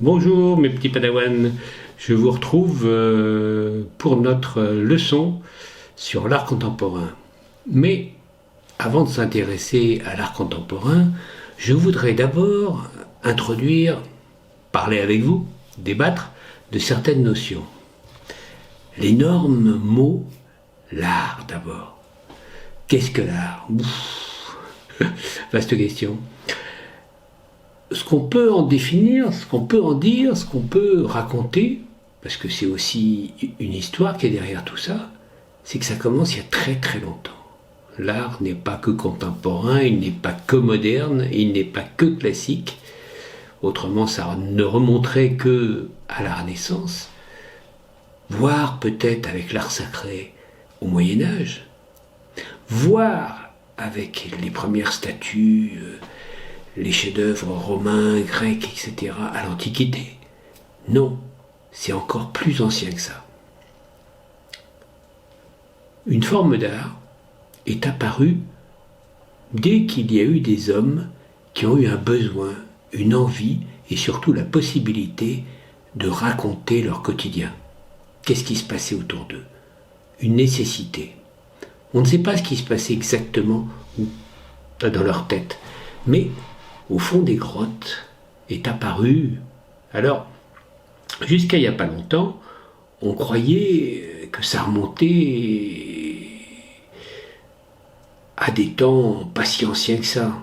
Bonjour mes petits padawans, je vous retrouve pour notre leçon sur l'art contemporain. Mais avant de s'intéresser à l'art contemporain, je voudrais d'abord introduire, parler avec vous, débattre de certaines notions. L'énorme mot, l'art d'abord. Qu'est-ce que l'art? Vaste question. Ce qu'on peut en définir, ce qu'on peut en dire, ce qu'on peut raconter, parce que c'est aussi une histoire qui est derrière tout ça, c'est que ça commence il y a très très longtemps. L'art n'est pas que contemporain, il n'est pas que moderne, il n'est pas que classique. Autrement, ça ne remonterait que à la Renaissance, voire peut-être avec l'art sacré au Moyen-Âge, voire avec les premières statues, les chefs-d'œuvre romains, grecs, etc., à l'Antiquité. Non, c'est encore plus ancien que ça. Une forme d'art est apparue dès qu'il y a eu des hommes qui ont eu un besoin, une envie et surtout la possibilité de raconter leur quotidien. Qu'est-ce qui se passait autour d'eux? Une nécessité. On ne sait pas ce qui se passait exactement dans leur tête, mais au fond des grottes est apparu. Alors, jusqu'à il n'y a pas longtemps, on croyait que ça remontait à des temps pas si anciens que ça.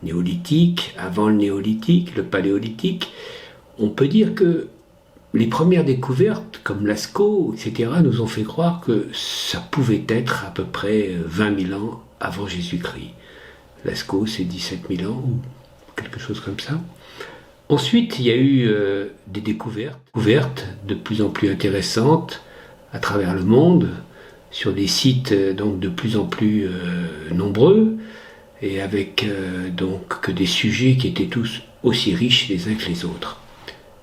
Néolithique, avant le néolithique, le paléolithique. On peut dire que les premières découvertes, comme Lascaux, etc., nous ont fait croire que ça pouvait être à peu près 20 000 ans avant Jésus-Christ. Lascaux, c'est 17 000 ans, ou quelque chose comme ça. Ensuite, il y a eu des découvertes de plus en plus intéressantes à travers le monde, sur des sites donc de plus en plus nombreux, et avec donc que des sujets qui étaient tous aussi riches les uns que les autres.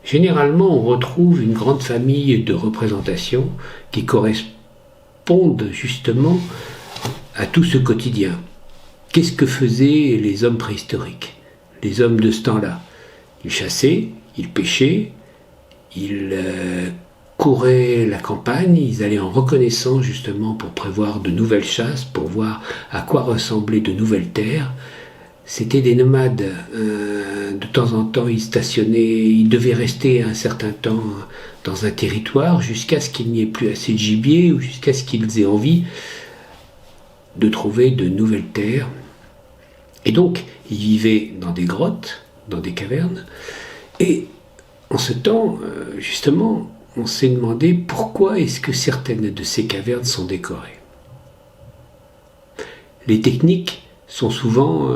Généralement, on retrouve une grande famille de représentations qui correspondent justement à tout ce quotidien. Qu'est-ce que faisaient les hommes préhistoriques, les hommes de ce temps-là? Ils chassaient, ils pêchaient, ils couraient la campagne, ils allaient en reconnaissance justement pour prévoir de nouvelles chasses, pour voir à quoi ressemblaient de nouvelles terres. C'était des nomades, de temps en temps ils stationnaient, ils devaient rester un certain temps dans un territoire jusqu'à ce qu'il n'y ait plus assez de gibier ou jusqu'à ce qu'ils aient envie de trouver de nouvelles terres. Et donc, ils vivaient dans des grottes, dans des cavernes, et en ce temps, justement, on s'est demandé pourquoi est-ce que certaines de ces cavernes sont décorées. Les techniques sont souvent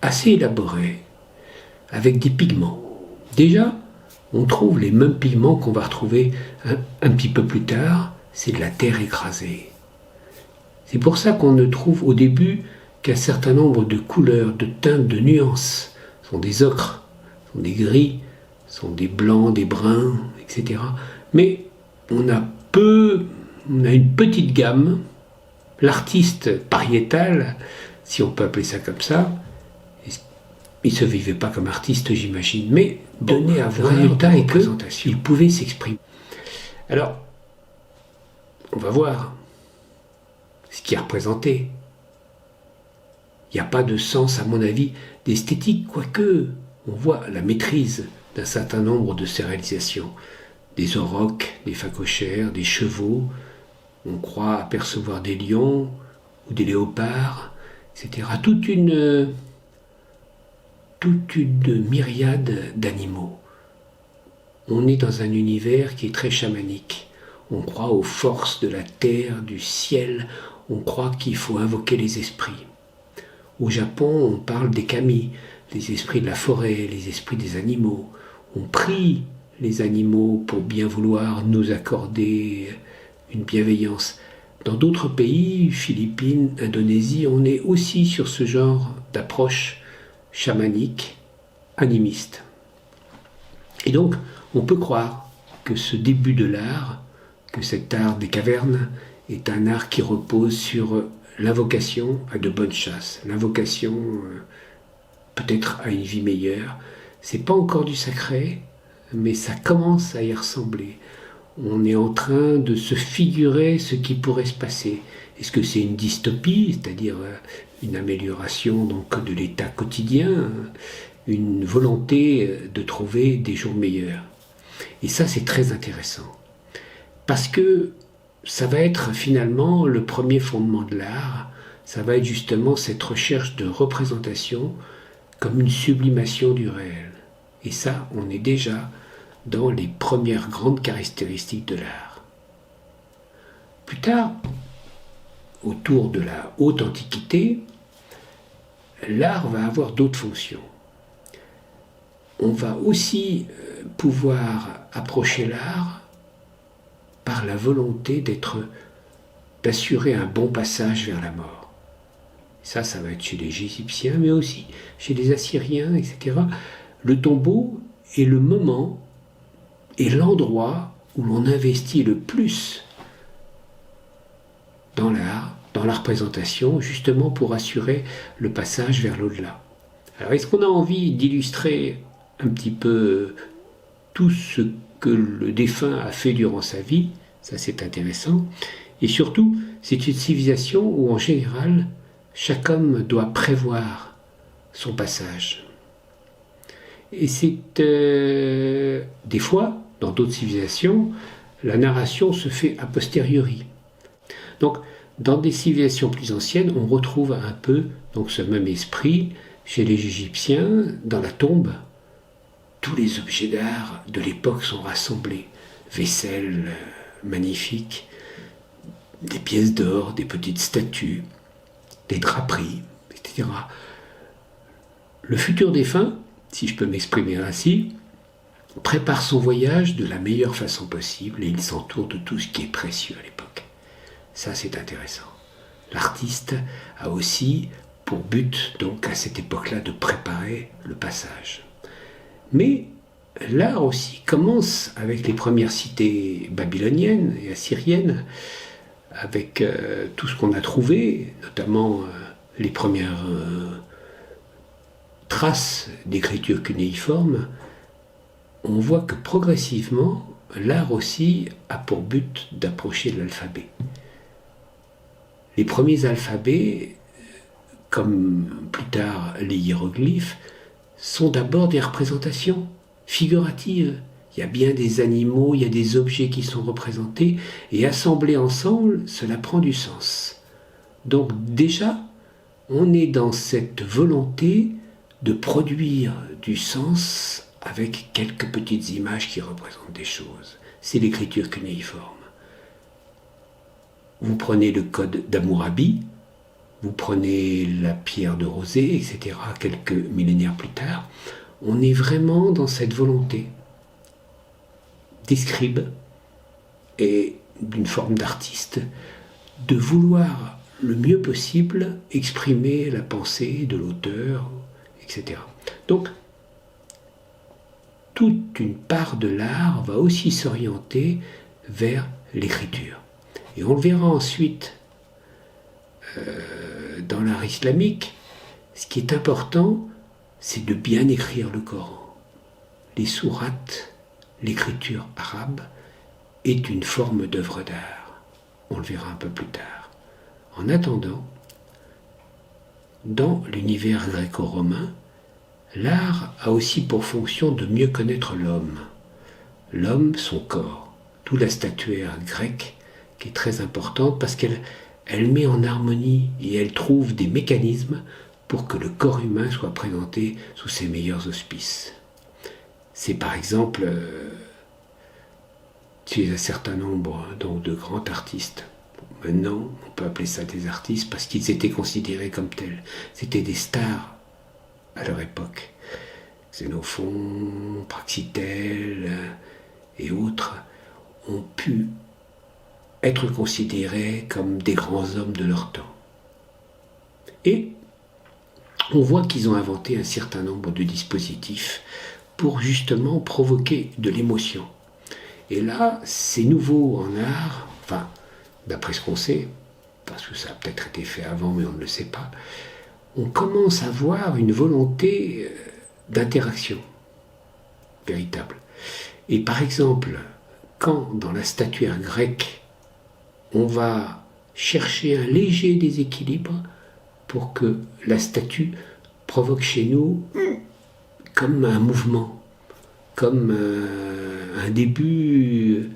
assez élaborées, avec des pigments. Déjà, on trouve les mêmes pigments qu'on va retrouver un petit peu plus tard, c'est de la terre écrasée. C'est pour ça qu'on ne trouve au début qu'un certain nombre de couleurs, de teintes, de nuances. Ce sont des ocres, ce sont des gris, ce sont des blancs, des bruns, etc. Mais on a une petite gamme. L'artiste pariétal, si on peut appeler ça comme ça, il ne se vivait pas comme artiste, j'imagine, mais donnait à voir le résultat et qu'il pouvait s'exprimer. Alors, on va voir ce qui est représenté. Il n'y a pas de sens, à mon avis, d'esthétique, quoique on voit la maîtrise d'un certain nombre de ces réalisations. Des aurochs, des phacochères, des chevaux, on croit apercevoir des lions ou des léopards, etc. Toute une myriade d'animaux. On est dans un univers qui est très chamanique. On croit aux forces de la terre, du ciel, on croit qu'il faut invoquer les esprits. Au Japon, on parle des kami, les esprits de la forêt, les esprits des animaux. On prie les animaux pour bien vouloir nous accorder une bienveillance. Dans d'autres pays, Philippines, Indonésie, on est aussi sur ce genre d'approche chamanique, animiste. Et donc, on peut croire que ce début de l'art, que cet art des cavernes, est un art qui repose sur l'invocation à de bonnes chasses, l'invocation peut-être à une vie meilleure. C'est pas encore du sacré, mais ça commence à y ressembler. On est en train de se figurer ce qui pourrait se passer. Est-ce que c'est une dystopie, c'est-à-dire une amélioration donc, de l'état quotidien, une volonté de trouver des jours meilleurs? Et ça, c'est très intéressant. Parce que ça va être finalement le premier fondement de l'art, ça va être justement cette recherche de représentation comme une sublimation du réel. Et ça, on est déjà dans les premières grandes caractéristiques de l'art. Plus tard, autour de la haute antiquité, l'art va avoir d'autres fonctions. On va aussi pouvoir approcher l'art par la volonté d'assurer un bon passage vers la mort. Ça va être chez les Égyptiens, mais aussi chez les Assyriens, etc. Le tombeau est le moment et l'endroit où l'on investit le plus dans l'art, dans la représentation, justement pour assurer le passage vers l'au-delà. Alors, est-ce qu'on a envie d'illustrer un petit peu tout ce que le défunt a fait durant sa vie? Ça, c'est intéressant. Et surtout, c'est une civilisation où, en général, chaque homme doit prévoir son passage. Et c'est des fois, dans d'autres civilisations, la narration se fait a posteriori. Donc, dans des civilisations plus anciennes, on retrouve un peu donc, ce même esprit chez les Égyptiens, dans la tombe. Tous les objets d'art de l'époque sont rassemblés. Vaisselle magnifique, des pièces d'or, des petites statues, des draperies, etc. Le futur défunt, si je peux m'exprimer ainsi, prépare son voyage de la meilleure façon possible et il s'entoure de tout ce qui est précieux à l'époque. Ça, c'est intéressant. L'artiste a aussi pour but, donc, à cette époque-là, de préparer le passage. Mais l'art aussi commence avec les premières cités babyloniennes et assyriennes, avec tout ce qu'on a trouvé, notamment les premières traces d'écriture cunéiforme. On voit que progressivement, l'art aussi a pour but d'approcher de l'alphabet. Les premiers alphabets, comme plus tard les hiéroglyphes, sont d'abord des représentations figuratives. Il y a bien des animaux, il y a des objets qui sont représentés, et assemblés ensemble, cela prend du sens. Donc déjà, on est dans cette volonté de produire du sens avec quelques petites images qui représentent des choses. C'est l'écriture cunéiforme. Vous prenez le code d'Hammurabi, vous prenez la pierre de rosée, etc., quelques millénaires plus tard, on est vraiment dans cette volonté des scribes et d'une forme d'artiste de vouloir le mieux possible exprimer la pensée de l'auteur, etc. Donc, toute une part de l'art va aussi s'orienter vers l'écriture. Et on le verra ensuite dans l'art islamique. Ce qui est important, c'est de bien écrire le Coran. Les sourates, l'écriture arabe, est une forme d'œuvre d'art. On le verra un peu plus tard. En attendant, dans l'univers gréco-romain, l'art a aussi pour fonction de mieux connaître l'homme. L'homme, son corps. D'où la statuaire grecque, qui est très importante parce qu'elle met en harmonie et elle trouve des mécanismes pour que le corps humain soit présenté sous ses meilleurs auspices. C'est par exemple chez un certain nombre donc, de grands artistes. Maintenant, on peut appeler ça des artistes parce qu'ils étaient considérés comme tels. C'était des stars à leur époque. Xénophon, Praxitèle et autres ont pu être considérés comme des grands hommes de leur temps. Et on voit qu'ils ont inventé un certain nombre de dispositifs pour justement provoquer de l'émotion. Et là, c'est nouveau en art, enfin, d'après ce qu'on sait, parce que ça a peut-être été fait avant, mais on ne le sait pas, on commence à voir une volonté d'interaction. véritable. Et par exemple, quand dans la statuaire grecque, on va chercher un léger déséquilibre pour que la statue provoque chez nous comme un mouvement, comme un début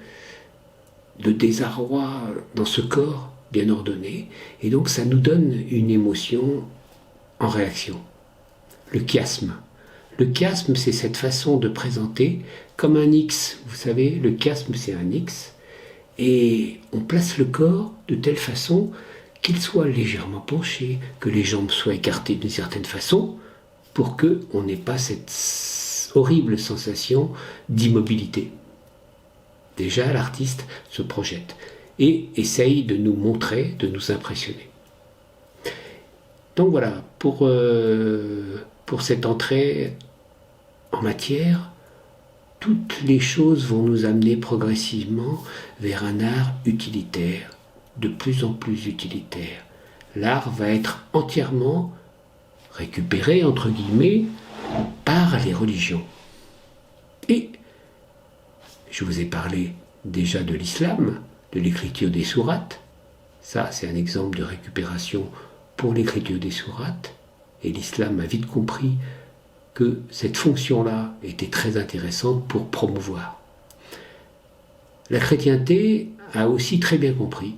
de désarroi dans ce corps bien ordonné, et donc ça nous donne une émotion en réaction. Le chiasme. Le chiasme, c'est cette façon de présenter comme un X. Vous savez, le chiasme, c'est un X. Et on place le corps de telle façon qu'il soit légèrement penché, que les jambes soient écartées d'une certaine façon, pour qu'on n'ait pas cette horrible sensation d'immobilité. Déjà, l'artiste se projette et essaye de nous montrer, de nous impressionner. Donc voilà, pour cette entrée en matière, toutes les choses vont nous amener progressivement vers un art utilitaire, de plus en plus utilitaire. L'art va être entièrement récupéré, entre guillemets, par les religions. Et je vous ai parlé déjà de l'islam, de l'écriture des sourates. Ça, c'est un exemple de récupération pour l'écriture des sourates. Et l'islam a vite compris que cette fonction-là était très intéressante pour promouvoir. La chrétienté a aussi très bien compris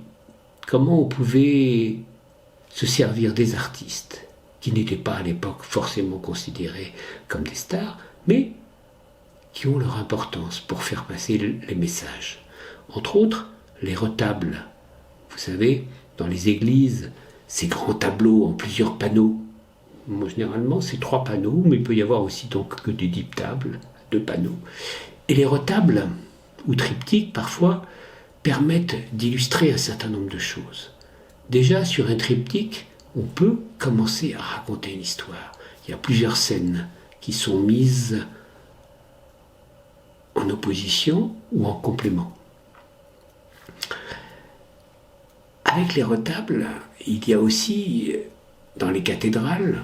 comment on pouvait se servir des artistes, qui n'étaient pas à l'époque forcément considérés comme des stars, mais qui ont leur importance pour faire passer les messages. Entre autres, les retables. Vous savez, dans les églises, ces grands tableaux en plusieurs panneaux. Moi, généralement, c'est 3 panneaux, mais il peut y avoir aussi donc que des 10 tables, 2 panneaux. Et les retables, ou triptyques parfois, permettent d'illustrer un certain nombre de choses. Déjà, sur un triptyque, on peut commencer à raconter une histoire. Il y a plusieurs scènes qui sont mises en opposition ou en complément. Avec les retables, il y a aussi, dans les cathédrales,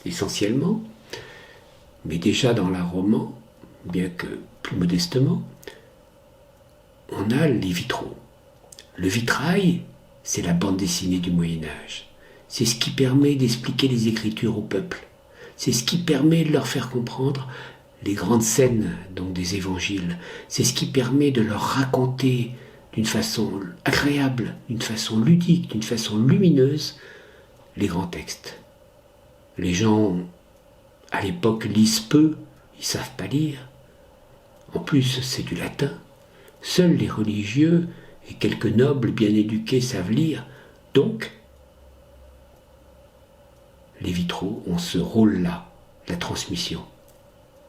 essentiellement, mais déjà dans l'art roman, bien que plus modestement, on a les vitraux. Le vitrail, c'est la bande dessinée du Moyen-Âge. C'est ce qui permet d'expliquer les Écritures au peuple. C'est ce qui permet de leur faire comprendre les grandes scènes donc des évangiles. C'est ce qui permet de leur raconter d'une façon agréable, d'une façon ludique, d'une façon lumineuse, les grands textes. Les gens, à l'époque, lisent peu, ils ne savent pas lire. En plus, c'est du latin. Seuls les religieux et quelques nobles bien éduqués savent lire. Donc, les vitraux ont ce rôle-là, la transmission.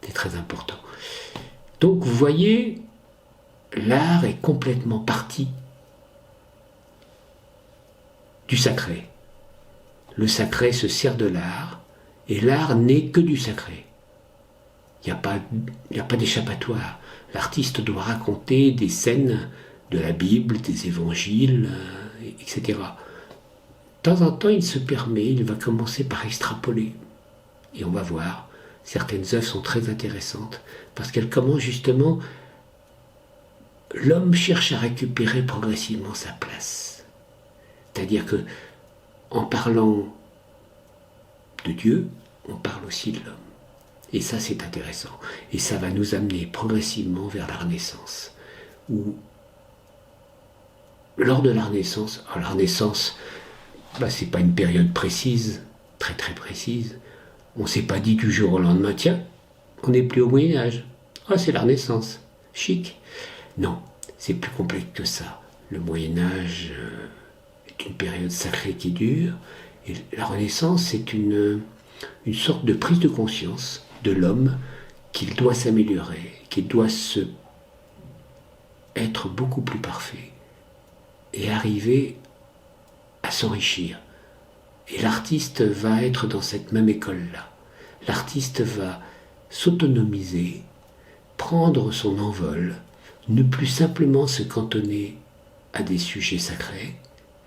C'est très important. Donc, vous voyez, l'art est complètement parti du sacré. Le sacré se sert de l'art, et l'art n'est que du sacré. Il n'y a pas d'échappatoire. L'artiste doit raconter des scènes de la Bible, des évangiles, etc. De temps en temps, il se permet, il va commencer par extrapoler. Et on va voir, certaines œuvres sont très intéressantes, parce qu'elles commencent justement, l'homme cherche à récupérer progressivement sa place. C'est-à-dire que, en parlant de Dieu, on parle aussi de l'homme. Et ça, c'est intéressant. Et ça va nous amener progressivement vers la Renaissance. Où, lors de la Renaissance, c'est pas une période précise, très très précise. On ne s'est pas dit du jour au lendemain, tiens, on n'est plus au Moyen-Âge. Ah, c'est la Renaissance. Chic. Non, c'est plus complexe que ça. Le Moyen-Âge est une période sacrée qui dure. Et la Renaissance, c'est une sorte de prise de conscience de l'homme qu'il doit s'améliorer, qu'il doit être beaucoup plus parfait et arriver à s'enrichir. Et l'artiste va être dans cette même école-là. L'artiste va s'autonomiser, prendre son envol, ne plus simplement se cantonner à des sujets sacrés,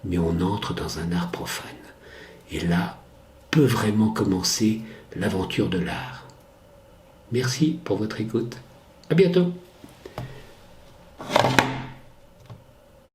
mais on entre dans un art profane. Et là peut vraiment commencer l'aventure de l'art. Merci pour votre écoute. À bientôt.